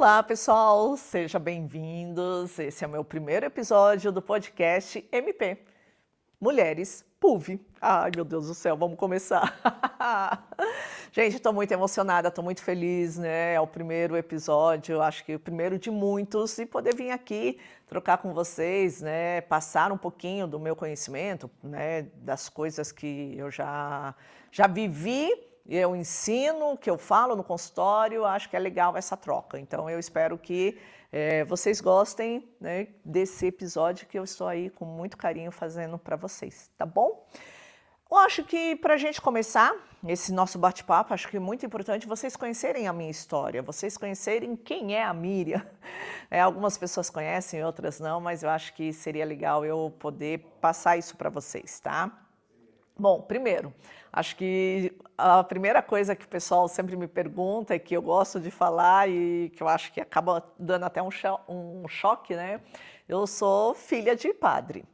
Olá, pessoal, sejam bem-vindos. Esse é o meu primeiro episódio do podcast MP Mulheres PUV. Ai, meu Deus do céu, vamos começar. Gente, estou muito emocionada, estou muito feliz, né? É o primeiro episódio, acho que o primeiro de muitos, e poder vir aqui trocar com vocês, né? Passar um pouquinho do meu conhecimento, né? Das coisas que eu já vivi. Eu ensino, que eu falo no consultório, acho que é legal essa troca. Então, eu espero que vocês gostem, né, desse episódio que eu estou aí com muito carinho fazendo para vocês, tá bom? Eu acho que para a gente começar esse nosso bate-papo, acho que é muito importante vocês conhecerem a minha história, vocês conhecerem quem é a Miriam. Algumas pessoas conhecem, outras não, mas eu acho que seria legal eu poder passar isso para vocês, tá? Bom, primeiro, acho que a primeira coisa que o pessoal sempre me pergunta e que eu gosto de falar e que eu acho que acaba dando até um choque, né? Eu sou filha de padre.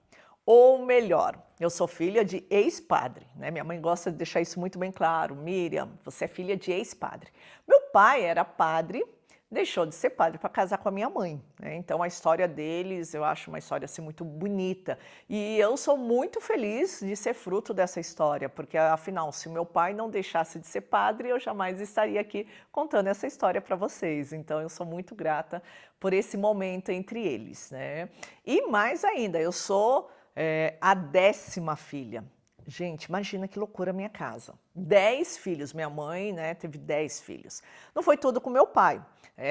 Ou melhor, eu sou filha de ex-padre, né? Minha mãe gosta de deixar isso muito bem claro. Miriam, você é filha de ex-padre. Meu pai era padre, deixou de ser padre para casar com a minha mãe, né? Então a história deles eu acho uma história assim, muito bonita. E eu sou muito feliz de ser fruto dessa história, porque afinal, se meu pai não deixasse de ser padre, eu jamais estaria aqui contando essa história para vocês. Então eu sou muito grata por esse momento entre eles, né? E mais ainda, eu sou a 10ª filha. Gente, imagina que loucura a minha casa. 10 filhos, minha mãe, né, teve 10 filhos. Não foi tudo com meu pai.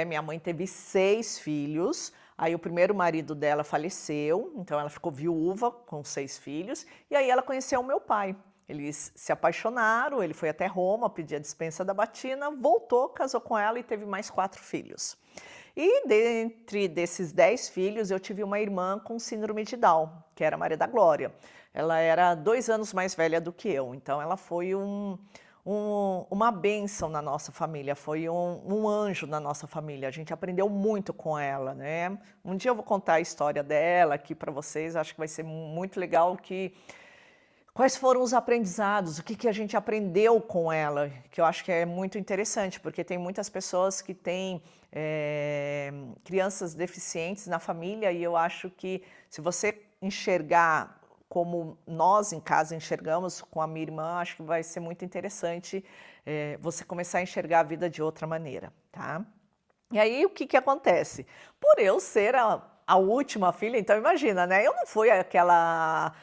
Minha mãe teve 6 filhos, aí o primeiro marido dela faleceu, então ela ficou viúva com 6 filhos, e aí ela conheceu o meu pai. Eles se apaixonaram, ele foi até Roma, pediu a dispensa da batina, voltou, casou com ela e teve mais 4 filhos. E dentre desses 10 filhos, eu tive uma irmã com síndrome de Down, que era Maria da Glória. Ela era 2 anos mais velha do que eu, então ela foi uma bênção na nossa família, foi um anjo na nossa família. A gente aprendeu muito com ela, né? Um dia eu vou contar a história dela aqui para vocês, acho que vai ser muito legal quais foram os aprendizados, o que a gente aprendeu com ela, que eu acho que é muito interessante, porque tem muitas pessoas que têm crianças deficientes na família, e eu acho que se você enxergar como nós em casa enxergamos com a minha irmã, acho que vai ser muito interessante você começar a enxergar a vida de outra maneira, tá? E aí o que acontece? Por eu ser a última filha, então imagina, né? Eu não fui aquela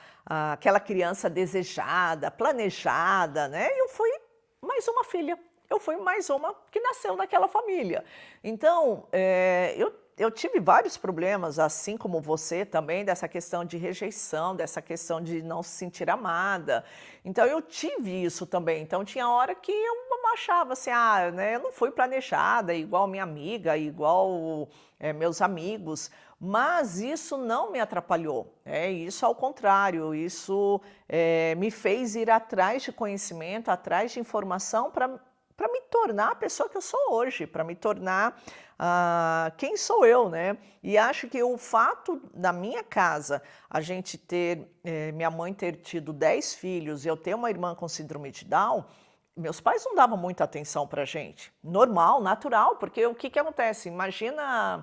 criança desejada, planejada, né? Eu fui mais uma filha. Eu fui mais uma que nasceu naquela família. Então, eu tive vários problemas, assim como você também, dessa questão de rejeição, dessa questão de não se sentir amada. Então, eu tive isso também. Então, tinha hora que eu achava assim, né, eu não fui planejada, igual minha amiga, igual meus amigos, mas isso não me atrapalhou. Isso ao contrário, isso me fez ir atrás de conhecimento, atrás de informação para me tornar a pessoa que eu sou hoje, para me tornar quem sou eu, né? E acho que o fato da minha casa, a gente ter, minha mãe ter tido 10 filhos e eu ter uma irmã com síndrome de Down, meus pais não davam muita atenção para a gente. Normal, natural, porque o que acontece? Imagina,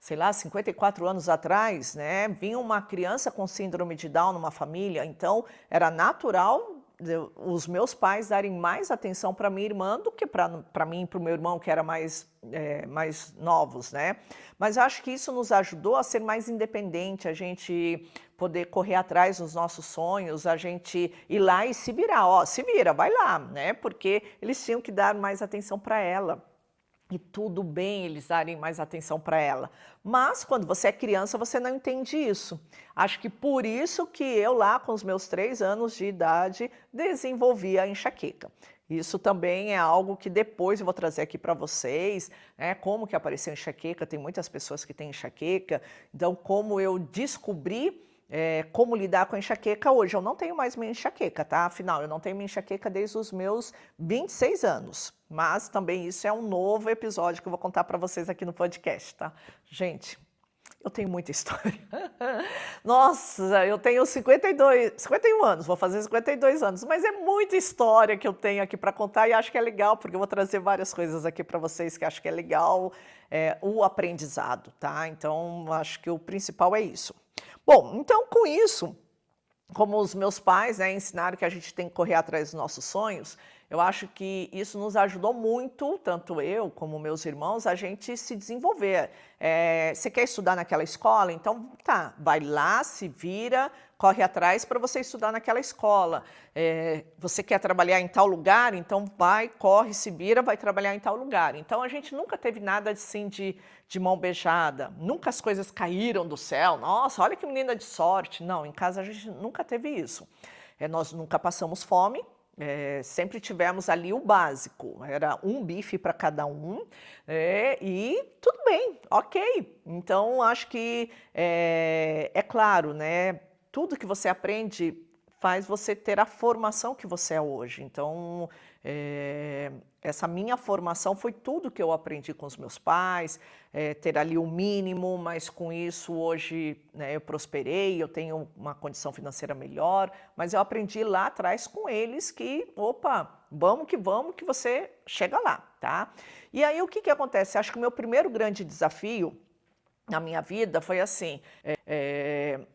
sei lá, 54 anos atrás, né? Vinha uma criança com síndrome de Down numa família, então era natural os meus pais darem mais atenção para minha irmã do que para mim e para o meu irmão, que era mais novos, né? Mas acho que isso nos ajudou a ser mais independente, a gente poder correr atrás dos nossos sonhos, a gente ir lá e se virar, se vira, vai lá, né? Porque eles tinham que dar mais atenção para ela. E tudo bem eles darem mais atenção para ela. Mas quando você é criança, você não entende isso. Acho que por isso que eu lá com os meus 3 anos de idade desenvolvi a enxaqueca. Isso também é algo que depois eu vou trazer aqui para vocês, né? Como que apareceu a enxaqueca, tem muitas pessoas que têm enxaqueca. Então, como eu descobri como lidar com a enxaqueca hoje. Eu não tenho mais minha enxaqueca, tá? Afinal, eu não tenho minha enxaqueca desde os meus 26 anos. Mas também isso é um novo episódio que eu vou contar para vocês aqui no podcast, tá? Gente, Eu tenho muita história. Nossa, eu tenho 51 anos, vou fazer 52 anos, mas é muita história que eu tenho aqui para contar e acho que é legal, porque eu vou trazer várias coisas aqui para vocês que acho que é legal, o aprendizado, tá? Então, acho que o principal é isso. Bom, então com isso, como os meus pais, né, ensinaram que a gente tem que correr atrás dos nossos sonhos, eu acho que isso nos ajudou muito, tanto eu como meus irmãos, a gente se desenvolver. Você quer estudar naquela escola? Então, tá, vai lá, se vira, corre atrás para você estudar naquela escola. Você quer trabalhar em tal lugar? Então, vai, corre, se vira, vai trabalhar em tal lugar. Então, a gente nunca teve nada assim de mão beijada, nunca as coisas caíram do céu. Nossa, olha que menina de sorte. Não, em casa a gente nunca teve isso. Nós nunca passamos fome. Sempre tivemos ali o básico, era um bife para cada um, e tudo bem, ok. Então, acho que é claro, né? Tudo que você aprende faz você ter a formação que você é hoje. Então, essa minha formação foi tudo que eu aprendi com os meus pais, ter ali o mínimo, mas com isso hoje, né, eu prosperei, eu tenho uma condição financeira melhor, mas eu aprendi lá atrás com eles que, opa, vamos que você chega lá, tá? E aí o que acontece? Acho que o meu primeiro grande desafio na minha vida foi assim,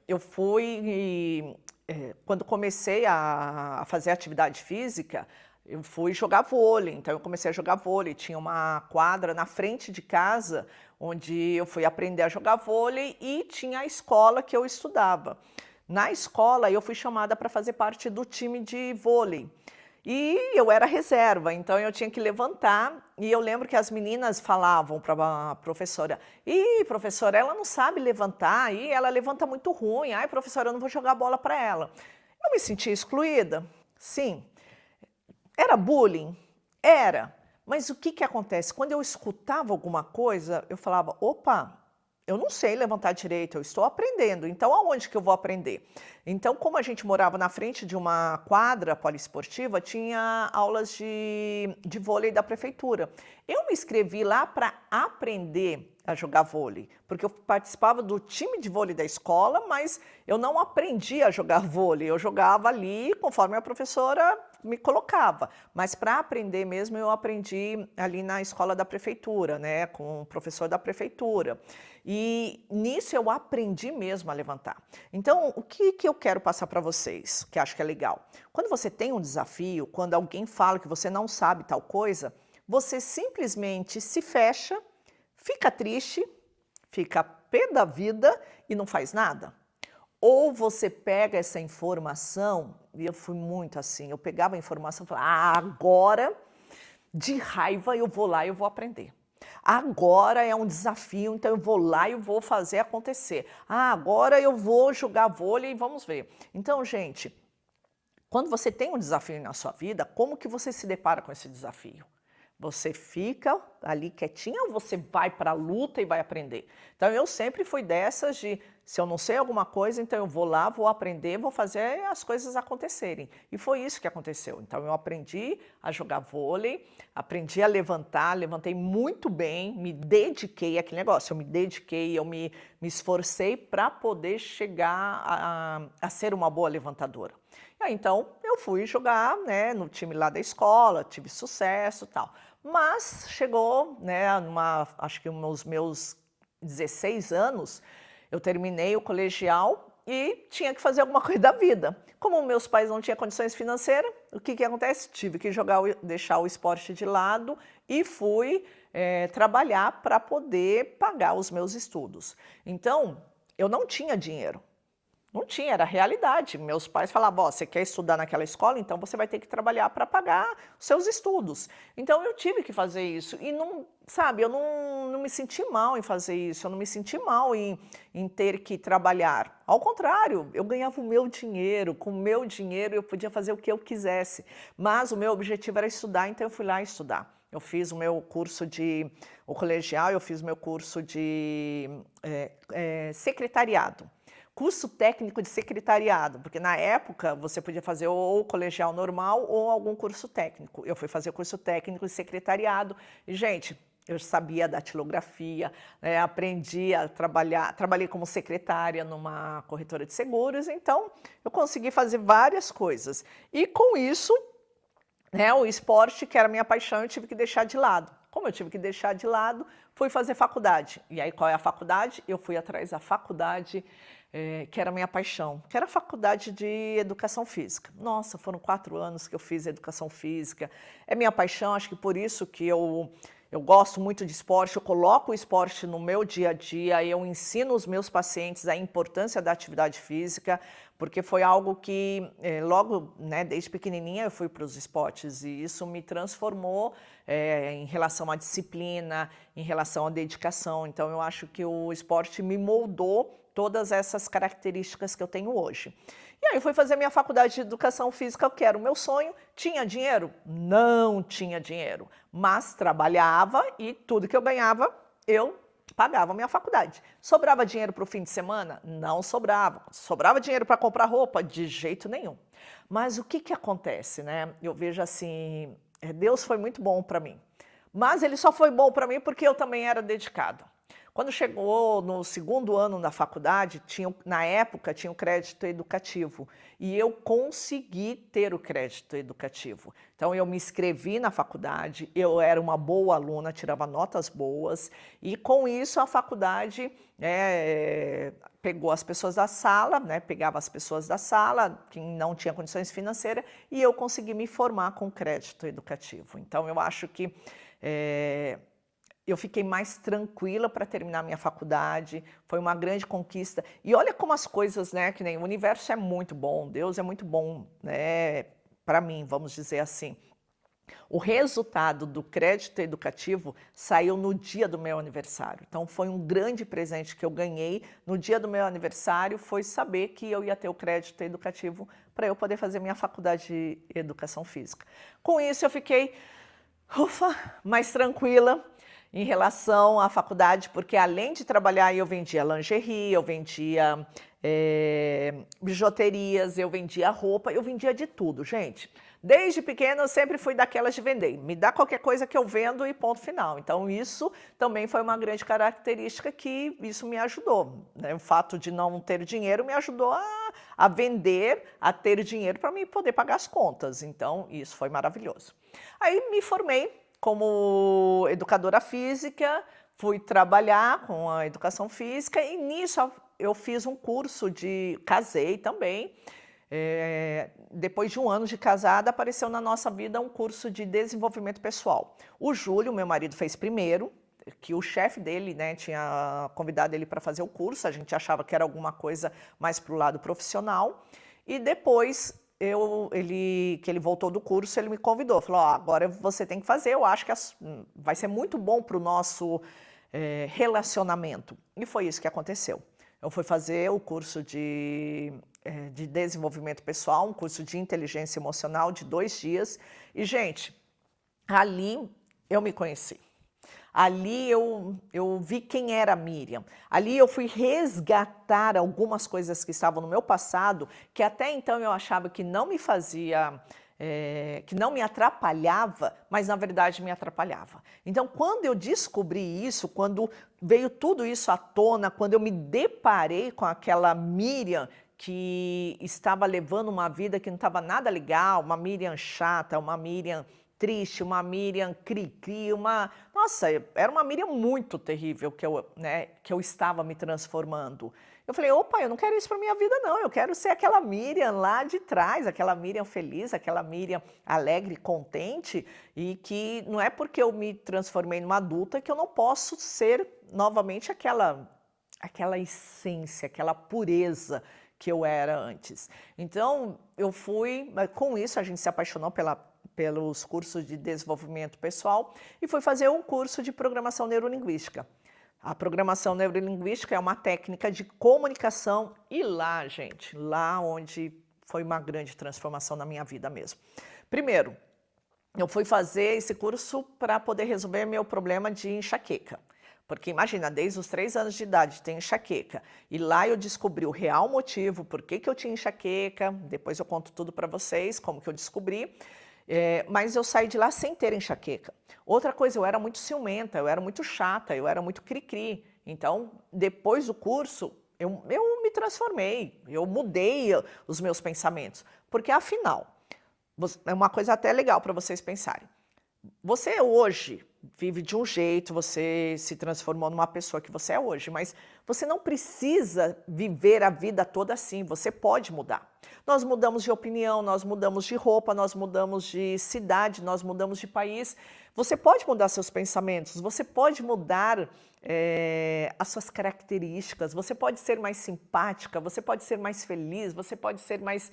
eu fui, quando comecei a fazer atividade física, eu fui jogar vôlei, então eu comecei a jogar vôlei, tinha uma quadra na frente de casa, onde eu fui aprender a jogar vôlei e tinha a escola que eu estudava. Na escola eu fui chamada para fazer parte do time de vôlei. E eu era reserva, então eu tinha que levantar, e eu lembro que as meninas falavam para a professora: "Ih, professora, ela não sabe levantar, e ela levanta muito ruim. Ai, professora, eu não vou jogar bola para ela". Eu me sentia excluída? Sim. Era bullying? Era. Mas o que acontece? Quando eu escutava alguma coisa, eu falava: "Opa, eu não sei levantar direito, eu estou aprendendo, então aonde que eu vou aprender?". Então, como a gente morava na frente de uma quadra poliesportiva, tinha aulas de vôlei da prefeitura. Eu me inscrevi lá para aprender a jogar vôlei, porque eu participava do time de vôlei da escola, mas eu não aprendi a jogar vôlei, eu jogava ali conforme a professora me colocava, mas para aprender mesmo eu aprendi ali na escola da prefeitura, né, com o professor da prefeitura. E nisso eu aprendi mesmo a levantar. Então, o que eu quero passar para vocês, que acho que é legal? Quando você tem um desafio, quando alguém fala que você não sabe tal coisa, você simplesmente se fecha, fica triste, fica pé da vida e não faz nada. Ou você pega essa informação, e eu fui muito assim, eu pegava a informação e falava: agora, de raiva, eu vou lá e eu vou aprender. Agora é um desafio, então eu vou lá e eu vou fazer acontecer. Agora eu vou jogar vôlei e vamos ver. Então, gente, quando você tem um desafio na sua vida, como que você se depara com esse desafio? Você fica ali quietinha ou você vai para a luta e vai aprender? Então, eu sempre fui dessas de, se eu não sei alguma coisa, então eu vou lá, vou aprender, vou fazer as coisas acontecerem. E foi isso que aconteceu. Então, eu aprendi a jogar vôlei, aprendi a levantar, levantei muito bem, me dediquei àquele negócio, eu me dediquei, eu me esforcei para poder chegar a ser uma boa levantadora. Então, eu fui jogar, né, no time lá da escola, tive sucesso e tal. Mas chegou, né, acho que nos meus 16 anos, eu terminei o colegial e tinha que fazer alguma coisa da vida. Como meus pais não tinham condições financeiras, o que acontece? Tive que deixar o esporte de lado e fui trabalhar para poder pagar os meus estudos. Então, eu não tinha dinheiro. Não tinha, era a realidade. Meus pais falavam: "Ó, você quer estudar naquela escola, então você vai ter que trabalhar para pagar os seus estudos". Então eu tive que fazer isso e não, sabe, eu não me senti mal em fazer isso, eu não me senti mal em ter que trabalhar. Ao contrário, eu ganhava o meu dinheiro, com o meu dinheiro eu podia fazer o que eu quisesse, mas o meu objetivo era estudar, então eu fui lá estudar. Eu fiz o meu curso o colegial, eu fiz o meu curso de secretariado. Curso técnico de secretariado, porque na época você podia fazer ou colegial normal ou algum curso técnico. Eu fui fazer o curso técnico de secretariado e, gente, eu sabia datilografia, aprendi a trabalhar, trabalhei como secretária numa corretora de seguros, então eu consegui fazer várias coisas. E com isso, o esporte, que era minha paixão, eu tive que deixar de lado. Como eu tive que deixar de lado, fui fazer faculdade. E aí, qual é a faculdade? Eu fui atrás da faculdade que era minha paixão, que era a faculdade de Educação Física. Nossa, foram 4 anos que eu fiz Educação Física. É minha paixão, acho que por isso que eu gosto muito de esporte, eu coloco o esporte no meu dia a dia, eu ensino os meus pacientes a importância da atividade física, porque foi algo que logo, desde pequenininha eu fui para os esportes e isso me transformou em relação à disciplina, em relação à dedicação. Então eu acho que o esporte me moldou todas essas características que eu tenho hoje. E aí eu fui fazer minha faculdade de Educação Física, que era o meu sonho. Tinha dinheiro? Não tinha dinheiro, mas trabalhava e tudo que eu ganhava, eu pagava a minha faculdade. Sobrava dinheiro para o fim de semana? Não sobrava. Sobrava dinheiro para comprar roupa? De jeito nenhum. Mas o que acontece, Eu vejo assim, Deus foi muito bom para mim, mas Ele só foi bom para mim porque eu também era dedicada. Quando chegou no 2º ano da faculdade, na época tinha o crédito educativo e eu consegui ter o crédito educativo. Então eu me inscrevi na faculdade, eu era uma boa aluna, tirava notas boas e com isso a faculdade pegou as pessoas da sala, pegava as pessoas da sala, que não tinha condições financeiras, e eu consegui me formar com crédito educativo. Então eu acho que eu fiquei mais tranquila para terminar minha faculdade, foi uma grande conquista. E olha como as coisas, que nem o universo é muito bom, Deus é muito bom, para mim, vamos dizer assim. O resultado do crédito educativo saiu no dia do meu aniversário. Então foi um grande presente que eu ganhei no dia do meu aniversário, foi saber que eu ia ter o crédito educativo para eu poder fazer minha faculdade de Educação Física. Com isso eu fiquei, mais tranquila em relação à faculdade, porque além de trabalhar, eu vendia lingerie, eu vendia bijuterias, eu vendia roupa, eu vendia de tudo, gente. Desde pequena eu sempre fui daquelas de vender. Me dá qualquer coisa que eu vendo e ponto final. Então isso também foi uma grande característica que isso me ajudou. O fato de não ter dinheiro me ajudou a vender, a ter dinheiro para mim poder pagar as contas. Então isso foi maravilhoso. Aí me formei como educadora física, fui trabalhar com a educação física e nisso eu fiz um curso casei também. Depois de 1 ano de casada, apareceu na nossa vida um curso de desenvolvimento pessoal. O Júlio, meu marido, fez primeiro, que o chefe dele tinha convidado ele para fazer o curso, a gente achava que era alguma coisa mais para o lado profissional, e depois que ele voltou do curso, ele me convidou, falou, agora você tem que fazer, eu acho que vai ser muito bom para o nosso relacionamento. E foi isso que aconteceu. Eu fui fazer o curso de desenvolvimento pessoal, um curso de inteligência emocional de 2 dias, e gente, ali eu me conheci. Ali eu vi quem era a Miriam. Ali eu fui resgatar algumas coisas que estavam no meu passado, que até então eu achava que não me fazia, que não me atrapalhava, mas na verdade me atrapalhava. Então, quando eu descobri isso, quando veio tudo isso à tona, quando eu me deparei com aquela Miriam que estava levando uma vida que não estava nada legal, uma Miriam chata, uma Miriam triste, uma Miriam cri-cri, Nossa, era uma Miriam muito terrível que eu estava me transformando. Eu falei, opa, eu não quero isso para minha vida não, eu quero ser aquela Miriam lá de trás, aquela Miriam feliz, aquela Miriam alegre, contente, e que não é porque eu me transformei numa adulta que eu não posso ser novamente aquela essência, aquela pureza que eu era antes. Então, eu fui, com isso a gente se apaixonou pelos cursos de desenvolvimento pessoal e fui fazer um curso de programação neurolinguística. A programação neurolinguística é uma técnica de comunicação e lá, gente, lá onde foi uma grande transformação na minha vida mesmo. Primeiro, eu fui fazer esse curso para poder resolver meu problema de enxaqueca. Porque imagina, desde os 3 anos de idade tenho enxaqueca. E lá eu descobri o real motivo, por que eu tinha enxaqueca. Depois eu conto tudo para vocês, como que eu descobri. Mas eu saí de lá sem ter enxaqueca. Outra coisa, eu era muito ciumenta, eu era muito chata, eu era muito cri-cri. Então, depois do curso, eu me transformei, eu mudei os meus pensamentos. Porque, afinal, é uma coisa até legal para vocês pensarem. Você hoje vive de um jeito, você se transformou numa pessoa que você é hoje, mas você não precisa viver a vida toda assim, você pode mudar. Nós mudamos de opinião, nós mudamos de roupa, nós mudamos de cidade, nós mudamos de país. Você pode mudar seus pensamentos, você pode mudar as suas características, você pode ser mais simpática, você pode ser mais feliz, você pode ser mais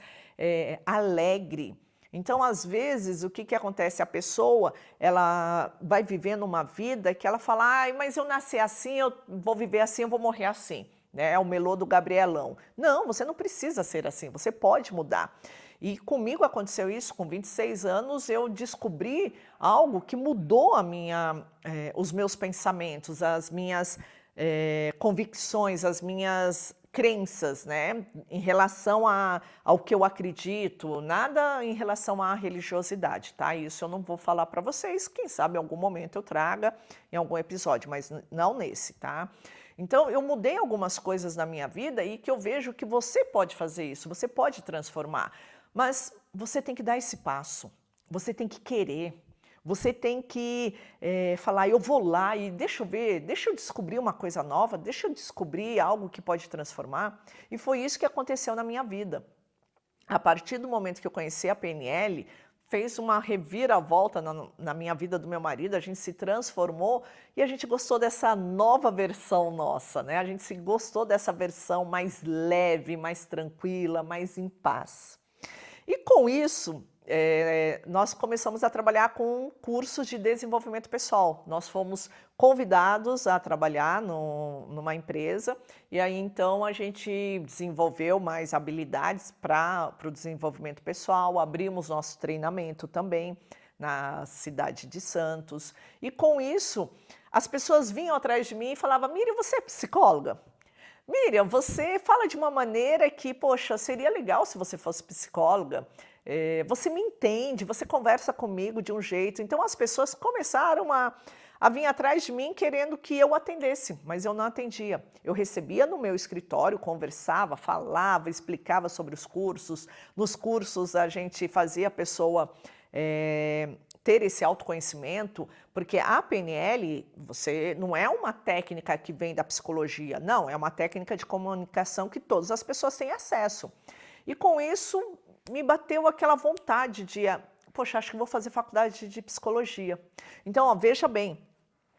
alegre. Então, às vezes, o que acontece? A pessoa, ela vai vivendo uma vida que ela fala, ai, mas eu nasci assim, eu vou viver assim, eu vou morrer assim. Né? É o melô do Gabrielão. Não, você não precisa ser assim, você pode mudar. E comigo aconteceu isso, com 26 anos, eu descobri algo que mudou os meus pensamentos, as minhas convicções, as minhas crenças, né, em relação ao que eu acredito, nada em relação à religiosidade, tá? Isso eu não vou falar para vocês, quem sabe em algum momento eu traga em algum episódio, mas não nesse, tá? Então, eu mudei algumas coisas na minha vida e que eu vejo que você pode fazer isso, você pode transformar, mas você tem que dar esse passo, você tem que querer. Você tem que falar, eu vou lá e deixa eu ver, deixa eu descobrir uma coisa nova, deixa eu descobrir algo que pode transformar. E foi isso que aconteceu na minha vida. A partir do momento que eu conheci a PNL, fez uma reviravolta na minha vida do meu marido, a gente se transformou e a gente gostou dessa nova versão nossa, né? A gente se gostou dessa versão mais leve, mais tranquila, mais em paz. E com isso, nós começamos a trabalhar com cursos de desenvolvimento pessoal. Nós fomos convidados a trabalhar numa empresa e aí então a gente desenvolveu mais habilidades para o desenvolvimento pessoal, abrimos nosso treinamento também na cidade de Santos. E com isso, as pessoas vinham atrás de mim e falavam, Miriam, você é psicóloga? Miriam, você fala de uma maneira que, poxa, seria legal se você fosse psicóloga. Você me entende, você conversa comigo de um jeito. Então, as pessoas começaram a vir atrás de mim querendo que eu atendesse, mas eu não atendia. Eu recebia no meu escritório, conversava, falava, explicava sobre os cursos. Nos cursos, a gente fazia a pessoa ter esse autoconhecimento, porque a PNL, não é uma técnica que vem da psicologia, não, é uma técnica de comunicação que todas as pessoas têm acesso. E com isso, me bateu aquela vontade de, poxa, acho que vou fazer faculdade de psicologia. Então, veja bem,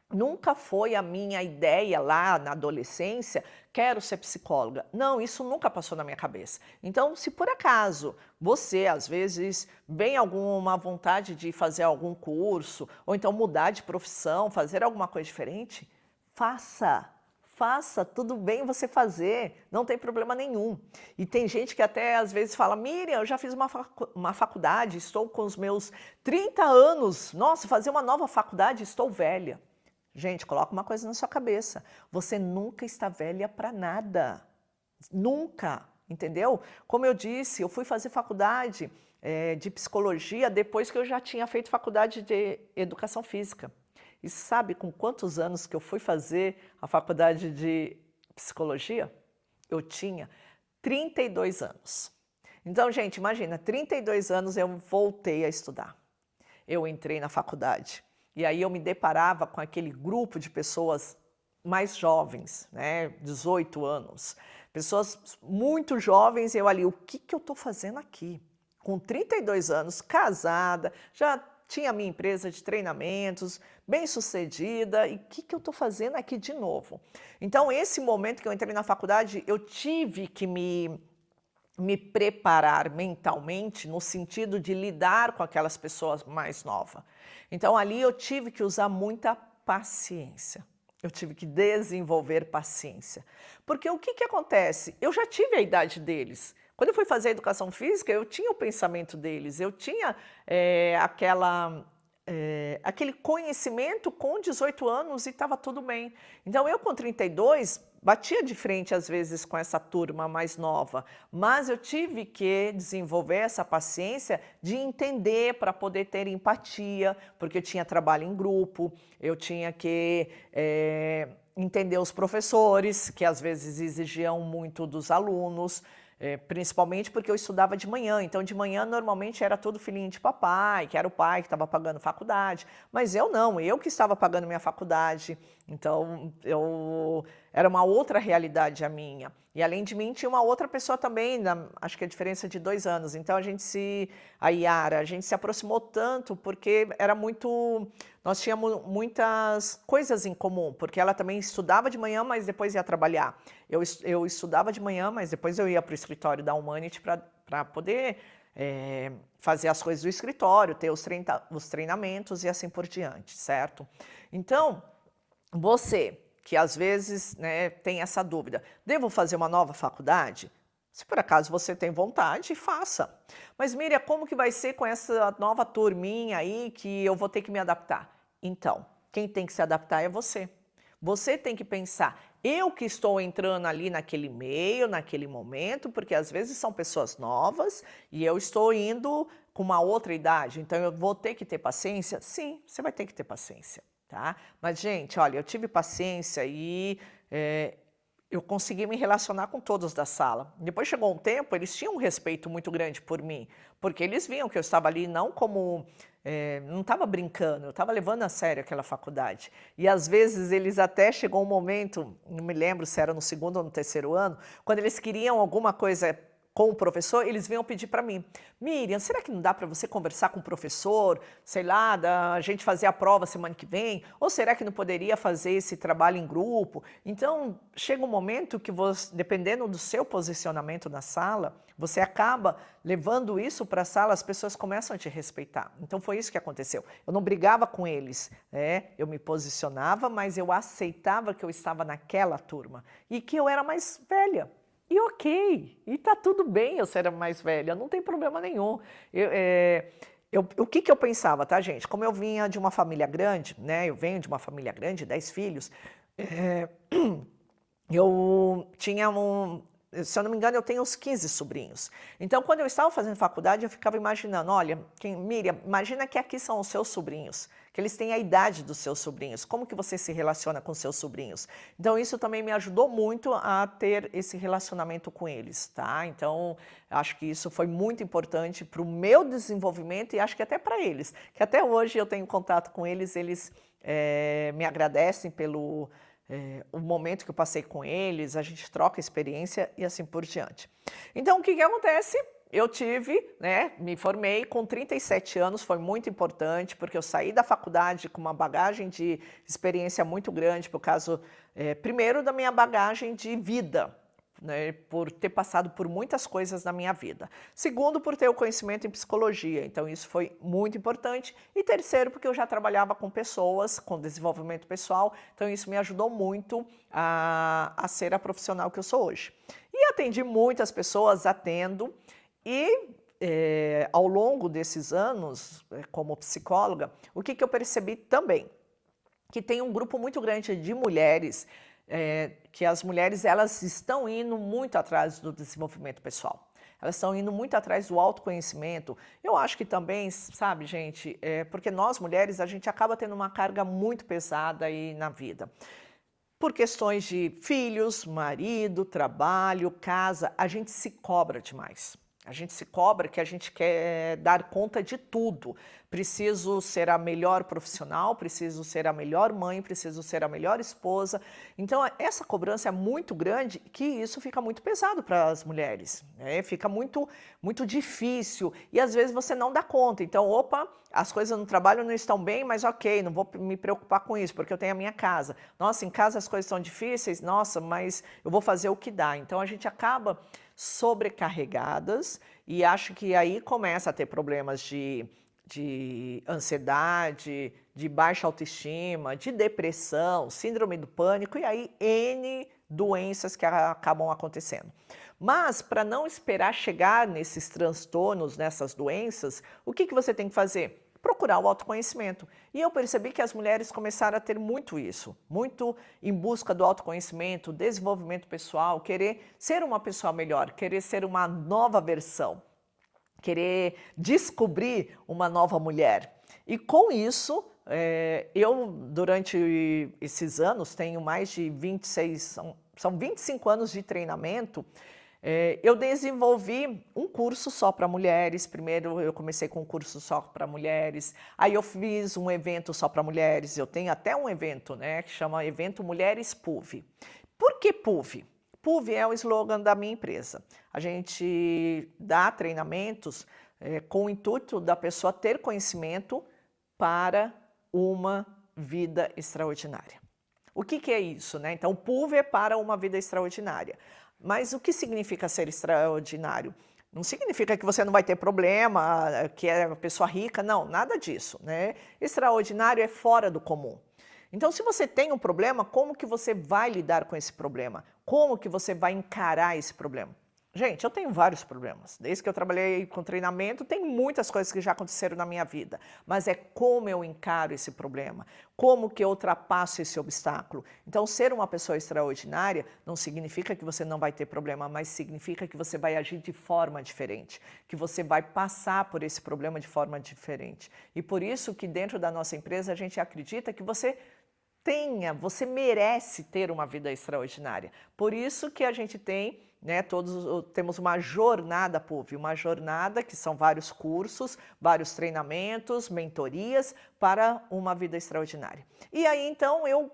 nunca foi a minha ideia lá na adolescência, quero ser psicóloga. Não, isso nunca passou na minha cabeça. Então, se por acaso você, às vezes, vem alguma vontade de fazer algum curso, ou então mudar de profissão, fazer alguma coisa diferente, faça. Faça, tudo bem você fazer, não tem problema nenhum. E tem gente que até às vezes fala, Miriam, eu já fiz uma faculdade, estou com os meus 30 anos, nossa, fazer uma nova faculdade, estou velha. Gente, coloca uma coisa na sua cabeça, você nunca está velha para nada, nunca, entendeu? Como eu disse, eu fui fazer faculdade de psicologia depois que eu já tinha feito faculdade de educação física. E sabe com quantos anos que eu fui fazer a faculdade de psicologia? Eu tinha 32 anos. Então, gente, imagina, 32 anos eu voltei a estudar. Eu entrei na faculdade. E aí eu me deparava com aquele grupo de pessoas mais jovens, né, 18 anos. Pessoas muito jovens e eu ali, o que eu estou fazendo aqui? Com 32 anos, casada, já tinha a minha empresa de treinamentos, bem-sucedida, e o que eu estou fazendo aqui de novo? Então, esse momento que eu entrei na faculdade, eu tive que me preparar mentalmente no sentido de lidar com aquelas pessoas mais novas. Então, ali eu tive que usar muita paciência. Eu tive que desenvolver paciência. Porque o que acontece? Eu já tive a idade deles. Quando eu fui fazer a educação física, eu tinha o pensamento deles, eu tinha aquele conhecimento com 18 anos e estava tudo bem. Então, eu com 32, batia de frente às vezes com essa turma mais nova, mas eu tive que desenvolver essa paciência de entender para poder ter empatia, porque eu tinha trabalho em grupo, eu tinha que entender os professores, que às vezes exigiam muito dos alunos, principalmente porque eu estudava de manhã, então de manhã normalmente era todo filhinho de papai, que era o pai que estava pagando faculdade, mas eu não, eu que estava pagando minha faculdade, então era uma outra realidade a minha. E além de mim tinha uma outra pessoa também, acho que a diferença de 2 anos, então a Yara, a gente se aproximou tanto porque nós tínhamos muitas coisas em comum, porque ela também estudava de manhã, mas depois ia trabalhar. Eu estudava de manhã, mas depois eu ia para o escritório da Humanity para poder fazer as coisas do escritório, ter os treinamentos e assim por diante, certo? Então, você que às vezes, né, tem essa dúvida, devo fazer uma nova faculdade? Se por acaso você tem vontade, faça. Mas Miriam, como que vai ser com essa nova turminha aí que eu vou ter que me adaptar? Então, quem tem que se adaptar é você. Você tem que pensar, eu que estou entrando ali naquele meio, naquele momento, porque às vezes são pessoas novas e eu estou indo com uma outra idade, então eu vou ter que ter paciência? Sim, você vai ter que ter paciência, tá? Mas, gente, olha, eu tive paciência e eu consegui me relacionar com todos da sala. Depois chegou um tempo, eles tinham um respeito muito grande por mim, porque eles viam que eu estava ali não como... não estava brincando, eu estava levando a sério aquela faculdade. E às vezes eles até chegou um momento, não me lembro se era no 2º ou no 3º ano, quando eles queriam alguma coisa com o professor, eles vinham pedir para mim, Miriam, será que não dá para você conversar com o professor, sei lá, a gente fazer a prova semana que vem? Ou será que não poderia fazer esse trabalho em grupo? Então, chega um momento que você, dependendo do seu posicionamento na sala, você acaba levando isso para a sala, as pessoas começam a te respeitar. Então, foi isso que aconteceu. Eu não brigava com eles, eu me posicionava, mas eu aceitava que eu estava naquela turma e que eu era mais velha. E ok, e tá tudo bem eu ser mais velha, não tem problema nenhum. O que eu pensava, tá, gente? Como eu vinha de uma família grande, né? Eu venho de uma família grande, 10 filhos, eu tinha se eu não me engano, eu tenho uns 15 sobrinhos. Então, quando eu estava fazendo faculdade, eu ficava imaginando, olha, Miriam, imagina que aqui são os seus sobrinhos, que eles têm a idade dos seus sobrinhos, como que você se relaciona com seus sobrinhos? Então, isso também me ajudou muito a ter esse relacionamento com eles, tá? Então, acho que isso foi muito importante para o meu desenvolvimento e acho que até para eles, que até hoje eu tenho contato com eles, eles me agradecem pelo... o momento que eu passei com eles, a gente troca experiência e assim por diante. Então, o que acontece? Eu me formei com 37 anos, foi muito importante, porque eu saí da faculdade com uma bagagem de experiência muito grande, por causa, primeiro, da minha bagagem de vida, né, por ter passado por muitas coisas na minha vida. Segundo, por ter o conhecimento em psicologia, então isso foi muito importante. E terceiro, porque eu já trabalhava com pessoas, com desenvolvimento pessoal, então isso me ajudou muito a ser a profissional que eu sou hoje. E atendi muitas pessoas, atendo, e ao longo desses anos, como psicóloga, o que eu percebi também? Que tem um grupo muito grande de mulheres, que as mulheres elas estão indo muito atrás do desenvolvimento pessoal. Elas estão indo muito atrás do autoconhecimento. Eu acho que também, sabe, gente, porque nós mulheres, a gente acaba tendo uma carga muito pesada aí na vida. Por questões de filhos, marido, trabalho, casa, a gente se cobra demais. A gente se cobra que a gente quer dar conta de tudo. Preciso ser a melhor profissional, preciso ser a melhor mãe, preciso ser a melhor esposa. Então, essa cobrança é muito grande que isso fica muito pesado para as mulheres. Fica muito, muito difícil e às vezes você não dá conta. Então, opa, as coisas no trabalho não estão bem, mas ok, não vou me preocupar com isso, porque eu tenho a minha casa. Nossa, em casa as coisas estão difíceis, nossa, mas eu vou fazer o que dá. Então, a gente acaba sobrecarregadas e acho que aí começa a ter problemas de ansiedade, de baixa autoestima, de depressão, síndrome do pânico e aí N doenças que acabam acontecendo. Mas para não esperar chegar nesses transtornos, nessas doenças, o que você tem que fazer? procurar o autoconhecimento. E eu percebi que as mulheres começaram a ter muito isso, muito em busca do autoconhecimento, desenvolvimento pessoal, querer ser uma pessoa melhor, querer ser uma nova versão, querer descobrir uma nova mulher. E com isso, eu, durante esses anos, tenho mais de 26, são 25 anos de treinamento, eu desenvolvi um curso só para mulheres. Primeiro eu comecei com um curso só para mulheres, aí eu fiz um evento só para mulheres, eu tenho até um evento, né, que chama Evento Mulheres PUV. Por que PUV? PUV é o slogan da minha empresa. A gente dá treinamentos com o intuito da pessoa ter conhecimento para uma vida extraordinária. O que é isso, né? Então, o PUV é para uma vida extraordinária. Mas o que significa ser extraordinário? Não significa que você não vai ter problema, que é uma pessoa rica, não, nada disso, né? Extraordinário é fora do comum. Então, se você tem um problema, como que você vai lidar com esse problema? Como que você vai encarar esse problema? Gente, eu tenho vários problemas. Desde que eu trabalhei com treinamento, tem muitas coisas que já aconteceram na minha vida. Mas é como eu encaro esse problema, como que eu ultrapasso esse obstáculo. Então, ser uma pessoa extraordinária não significa que você não vai ter problema, mas significa que você vai agir de forma diferente, que você vai passar por esse problema de forma diferente. E por isso que dentro da nossa empresa a gente acredita que você merece ter uma vida extraordinária. Por isso que a gente tem, né, temos uma jornada PUV, uma jornada que são vários cursos, vários treinamentos, mentorias para uma vida extraordinária. E aí, então, eu,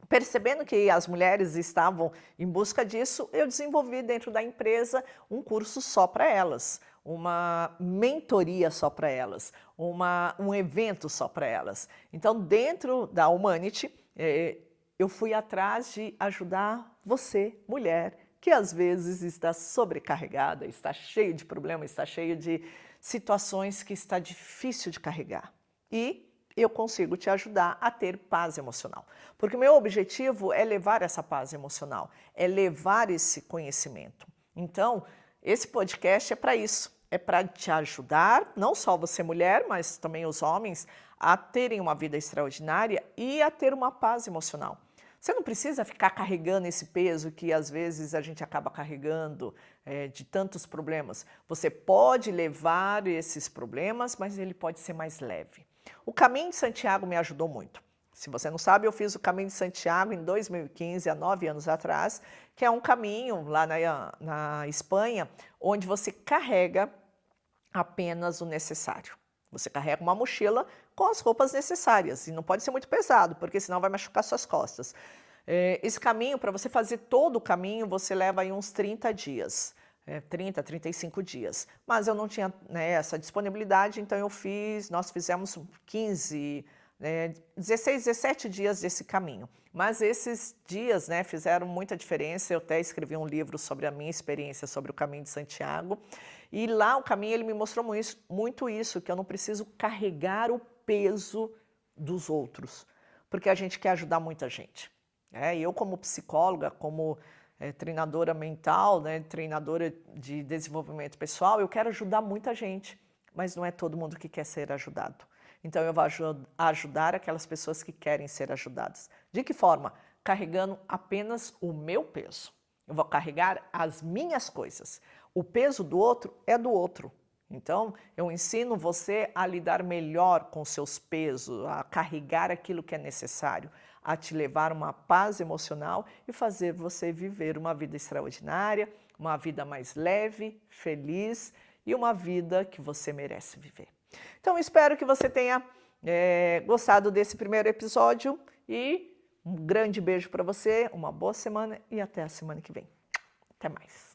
percebendo que as mulheres estavam em busca disso, eu desenvolvi dentro da empresa um curso só para elas, uma mentoria só para elas, um evento só para elas. Então, dentro da Humanity, eu fui atrás de ajudar você, mulher, que às vezes está sobrecarregada, está cheio de problemas, está cheio de situações que está difícil de carregar. E eu consigo te ajudar a ter paz emocional. Porque o meu objetivo é levar essa paz emocional, é levar esse conhecimento. Então, esse podcast é para isso, é para te ajudar, não só você mulher, mas também os homens, a terem uma vida extraordinária e a ter uma paz emocional. Você não precisa ficar carregando esse peso que às vezes a gente acaba carregando de tantos problemas. Você pode levar esses problemas, mas ele pode ser mais leve. O Caminho de Santiago me ajudou muito. Se você não sabe, eu fiz o Caminho de Santiago em 2015, há 9 anos atrás, que é um caminho lá na Espanha, onde você carrega apenas o necessário. Você carrega uma mochila com as roupas necessárias, e não pode ser muito pesado, porque senão vai machucar suas costas. Esse caminho, para você fazer todo o caminho, você leva aí uns 30 dias. 30, 35 dias. Mas eu não tinha, né, essa disponibilidade, então nós fizemos 15, 16, 17 dias desse caminho. Mas esses dias, né, fizeram muita diferença. Eu até escrevi um livro sobre a minha experiência sobre o Caminho de Santiago. E lá o caminho ele me mostrou muito isso, que eu não preciso carregar o peso dos outros, porque a gente quer ajudar muita gente. E eu, como psicóloga, como treinadora mental, né, treinadora de desenvolvimento pessoal, eu quero ajudar muita gente, mas não é todo mundo que quer ser ajudado. Então eu vou ajudar aquelas pessoas que querem ser ajudadas. De que forma? Carregando apenas o meu peso. Eu vou carregar as minhas coisas. O peso do outro é do outro. Então, eu ensino você a lidar melhor com seus pesos, a carregar aquilo que é necessário, a te levar uma paz emocional e fazer você viver uma vida extraordinária, uma vida mais leve, feliz e uma vida que você merece viver. Então, espero que você tenha gostado desse primeiro episódio e um grande beijo para você, uma boa semana e até a semana que vem. Até mais.